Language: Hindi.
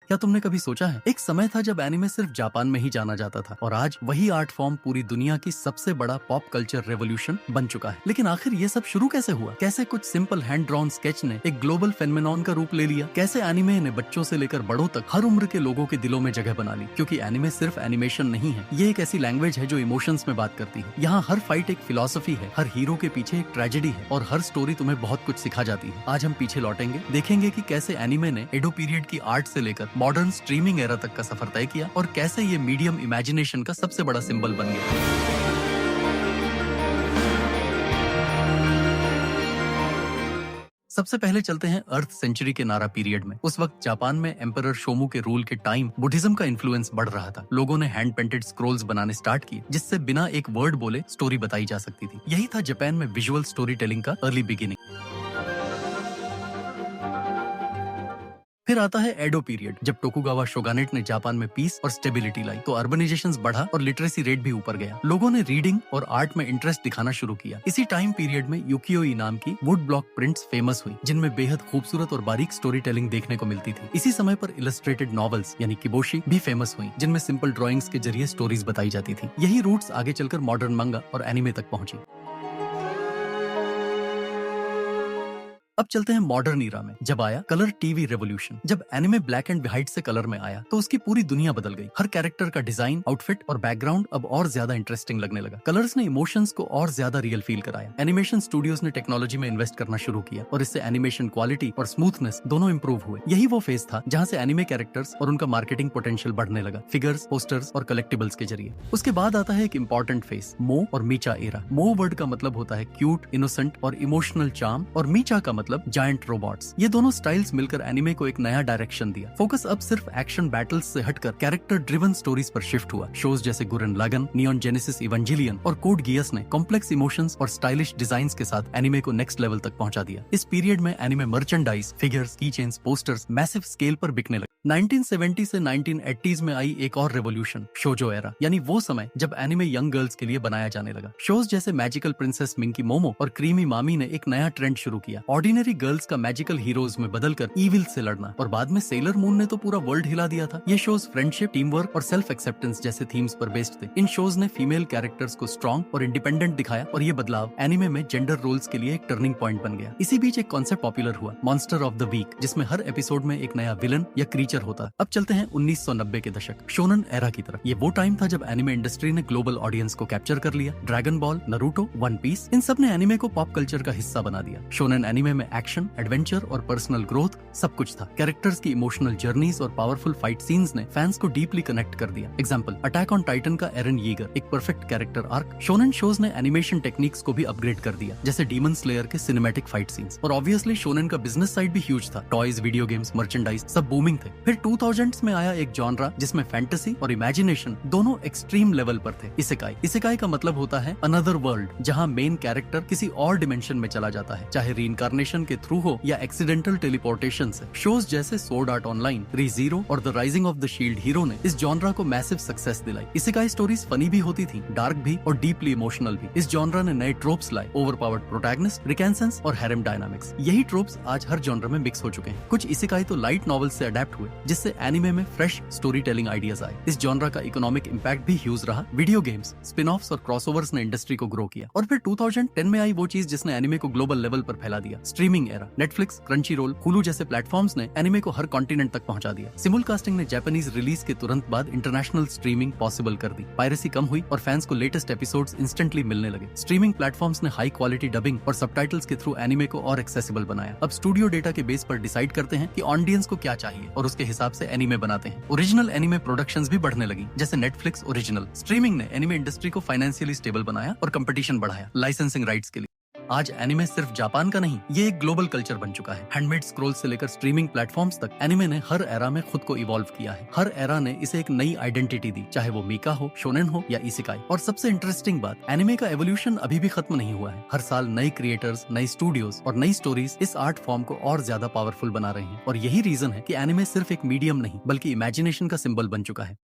क्या तुमने कभी सोचा है, एक समय था जब एनिमे सिर्फ जापान में ही जाना जाता था और आज वही आर्ट फॉर्म पूरी दुनिया की सबसे बड़ा पॉप कल्चर रेवोल्यूशन बन चुका है। लेकिन आखिर ये सब शुरू कैसे हुआ? कैसे कुछ सिंपल हैंड ड्रॉन स्केच ने एक ग्लोबल फेनोमेनॉन का रूप ले लिया? कैसे एनिमे ने बच्चों से लेकर बड़ों तक हर उम्र के लोगों के दिलों में जगह बना ली? क्योंकि एनिमे सिर्फ एनिमेशन नहीं है, ये एक ऐसी लैंग्वेज है जो इमोशंस में बात करती है। यहाँ हर फाइट एक फिलॉसफी है, हर हीरो के पीछे एक ट्रेजेडी है और हर स्टोरी तुम्हें बहुत कुछ सिखा जाती है। आज हम पीछे लौटेंगे, देखेंगे कि कैसे एनिमे ने एडो पीरियड की आर्ट से लेकर मॉडर्न स्ट्रीमिंग एरा तक का सफर तय किया और कैसे ये मीडियम इमेजिनेशन का सबसे बड़ा सिंबल बन गया। सबसे पहले चलते हैं अर्थ सेंचुरी के नारा पीरियड में। उस वक्त जापान में एम्परर शोमू के रूल के टाइम बुद्धिज्म का इन्फ्लुएंस बढ़ रहा था। लोगों ने हैंड पेंटेड स्क्रोल्स बनाने स्टार्ट किए, जिससे बिना एक वर्ड बोले स्टोरी बताई जा सकती थी। यही था जापान में विजुअल स्टोरी टेलिंग का अर्ली बिगिनिंग। फिर आता है एडो पीरियड, जब टोकुगावा शोगानेट ने जापान में पीस और स्टेबिलिटी लाई तो अर्बनाइजेशन बढ़ा और लिटरेसी रेट भी ऊपर गया। लोगों ने रीडिंग और आर्ट में इंटरेस्ट दिखाना शुरू किया। इसी टाइम पीरियड में युकियो नाम की वुड ब्लॉक प्रिंट्स फेमस हुई, जिनमें बेहद खूबसूरत और बारीक स्टोरी टेलिंग देखने को मिलती थी। इसी समय पर इलस्ट्रेटेड नॉवेल्स यानी किबोशी भी फेमस हुई, जिनमें सिंपल ड्रॉइंग्स के जरिए स्टोरीज बताई जाती थी। यही रूट्स आगे चलकर मॉडर्न मंगा और एनिमे तक पहुंची। अब चलते हैं मॉडर्न ईरा में, जब आया कलर टीवी रेवोल्यूशन। जब एनिमे ब्लैक एंड व्हाइट से कलर में आया तो उसकी पूरी दुनिया बदल गई। हर कैरेक्टर का डिजाइन, आउटफिट और बैकग्राउंड अब और ज्यादा इंटरेस्टिंग लगने लगा। कलर्स ने इमोशंस को और ज्यादा रियल फील कराया। एनिमेशन स्टूडियोज ने टेक्नोलॉजी में इन्वेस्ट करना शुरू किया और इससे एनिमेशन क्वालिटी और स्मूथनेस दोनों इंप्रूव हुए। यही वो फेज था जहाँ से एनिमे कैरेक्टर्स और उनका मार्केटिंग पोटेंशियल बढ़ने लगा, फिगर्स, पोस्टर्स और कलेक्टिबल्स के जरिए। उसके बाद आता है एक इंपॉर्टेंट फेज, मो और मीचा एरा। मो वर्ड का मतलब होता है क्यूट, इनोसेंट और इमोशनल चार्म, और मीचा का मतलब जायंट रोबोट। ये दोनों स्टाइल्स मिलकर एनिमे को एक नया डायरेक्शन दिया। फोकस अब सिर्फ एक्शन बैटल्स से हटकर कैरेक्टर ड्रिवन स्टोरीज पर शिफ्ट हुआ। शोज जैसे गुरन लागन, नियॉन जेनेसिस इवेंजेलियन और कोड गियस ने कॉम्प्लेक्स इमोशंस और स्टाइलिश डिजाइन्स के साथ एनिमे को नेक्स्ट लेवल तक पहुंचा दिया। इस पीरियड में एनिमे मर्चेंडाइज, फिगर्स, की चेन्स, पोस्टर्स मैसिव स्केल पर बिकने लगे। 1970 से 1980s में आई एक और रेवोल्यूशन, शोजो एरा, यानी वो समय जब एनिमे यंग गर्ल्स के लिए बनाया जाने लगा। शोज जैसे मैजिकल प्रिंसेस मिंकी मोमो और क्रीमी मामी ने एक नया ट्रेंड शुरू किया। ऑर्डिनरी गर्ल्स का मैजिकल हीरोज में बदलकर इविल से लड़ना, और बाद में सेलर मून ने तो पूरा वर्ल्ड हिला दिया था। ये शोज फ्रेंडशिप, टीम वर्क और सेल्फ एक्सेप्टेंस जैसे थीम्स पर बेस्ड थे। इन शोज ने फीमेल कैरेक्टर्स को स्ट्रॉन्ग और इंडिपेंडेंट दिखाया और ये बदलाव एनिमे में जेंडर रोल्स के लिए एक टर्निंग पॉइंट बन गया। इसी बीच एक कॉन्सेप्ट पॉपुलर हुआ, मॉन्स्टर ऑफ द वीक, जिसमें हर एपिसोड में एक नया विलन या क्रीचर होता। अब चलते हैं 1990 के दशक, शोनन एरा की तरफ। ये वो टाइम था जब एनिमे इंडस्ट्री ने ग्लोबल ऑडियंस को कैप्चर कर लिया। Dragon Ball, Naruto, One Piece, इन सब ने एनिमे को पॉप कल्चर का हिस्सा बना दिया। शोनन एनिमे में एक्शन, एडवेंचर और पर्सनल ग्रोथ सब कुछ था। कैरेक्टर्स की इमोशनल जर्नीज और पावरफुल फाइट सीन्स ने फैंस को डीपली कनेक्ट कर दिया। एग्जांपल, अटैक ऑन टाइटन का एरन यीगर, एक perfect character arc. Shonen shows ने एनिमेशन टेक्निक्स को भी अपग्रेड कर दिया, जैसे डीमन स्लेयर के सिनेमैटिक फाइट सीन्स। और ऑब्वियसली शोनन का बिजनेस साइड भी ह्यूज था। टॉयज, वीडियो गेम्स, मर्चेंडाइज सब बूमिंग थे। फिर 2000s में आया एक जॉनरा जिसमें फैंटेसी और इमेजिनेशन दोनों एक्सट्रीम लेवल पर थे, इसेकाई। इसेकाई का मतलब होता है अनदर वर्ल्ड, जहां मेन कैरेक्टर किसी और डिमेंशन में चला जाता है, चाहे रीइंकार्नेशन के थ्रू हो या एक्सीडेंटल टेलीपोर्टेशन से। शोज जैसे सोर्ड आर्ट ऑनलाइन, रीजीरो और the rising of the shield hero ने इस जॉनरा को मैसिव सक्सेस दिलाई। इसेकाई स्टोरीज फनी भी होती थी, डार्क भी और डीपली इमोशनल भी। इस जॉनरा ने नए ट्रोप्स लाए, ओवरपावर्ड प्रोटैगनिस्ट, रिकेंसेंस और हैरम डायनामिक्स। यही ट्रोप्स आज हर जॉनरा में मिक्स हो चुके हैं। कुछ इसेकाई तो लाइट नॉवेल से अडेप्ट हुए, जिससे एनिमे में फ्रेश स्टोरी टेलिंग आइडियाज आए। इस जॉनरा का इकोनॉमिक इंपैक्ट भी ह्यूज रहा। वीडियो गेम्स, स्पिन ऑफ्स और क्रॉसओवर्स ने इंडस्ट्री को ग्रो किया। और फिर 2010 में आई वो चीज जिसने एनिमे को ग्लोबल लेवल पर फैला दिया, streaming era. Netflix, Crunchyroll, Hulu जैसे प्लेटफॉर्म्स ने एनिमे को हर कॉन्टिनेंट तक पहुंचा दिया। सिमुलकास्टिंग ने जापानीज रिलीज के तुरंत बाद इंटरनेशनल स्ट्रीमिंग पॉसिबल कर दी। पायरेसी कम हुई और फैंस को लेटेस्ट एपिसोड्स इंस्टेंटली मिलने लगे। स्ट्रीमिंग प्लेटफॉर्म्स ने हाई क्वालिटी डबिंग और सबटाइटल्स के थ्रू एनिमे को और एक्सेसिबल बनाया। अब स्टूडियो डेटा के बेस पर डिसाइड करते हैं कि ऑडियंस को क्या चाहिए और उसके हिसाब से एनिमे बनाते हैं। ओरिजिनल एनिमे प्रोडक्शंस भी बढ़ने लगी, जैसे नेटफ्लिक्स ओरिजिनल। स्ट्रीमिंग ने एनिमे इंडस्ट्री को फाइनेंशियली स्टेबल बनाया और कंपटीशन बढ़ाया लाइसेंसिंग राइट्स के लिए। आज एनिमे सिर्फ जापान का नहीं, ये एक ग्लोबल कल्चर बन चुका है। हैंडमेड स्क्रोल से लेकर स्ट्रीमिंग प्लेटफॉर्म्स तक एनिमे ने हर एरा में खुद को इवॉल्व किया है। हर एरा ने इसे एक नई आइडेंटिटी दी, चाहे वो मीका हो, शोनेन हो या इसेकाई। और सबसे इंटरेस्टिंग बात, एनिमे का एवोल्यूशन अभी भी खत्म नहीं हुआ है। हर साल नए क्रिएटर्स, नई स्टूडियोज और नई स्टोरीज इस आर्ट फॉर्म को और ज्यादा पावरफुल बना रहे हैं। और यही रीजन है कि एनिमे सिर्फ एक मीडियम नहीं बल्कि इमेजिनेशन का सिंबल बन चुका है।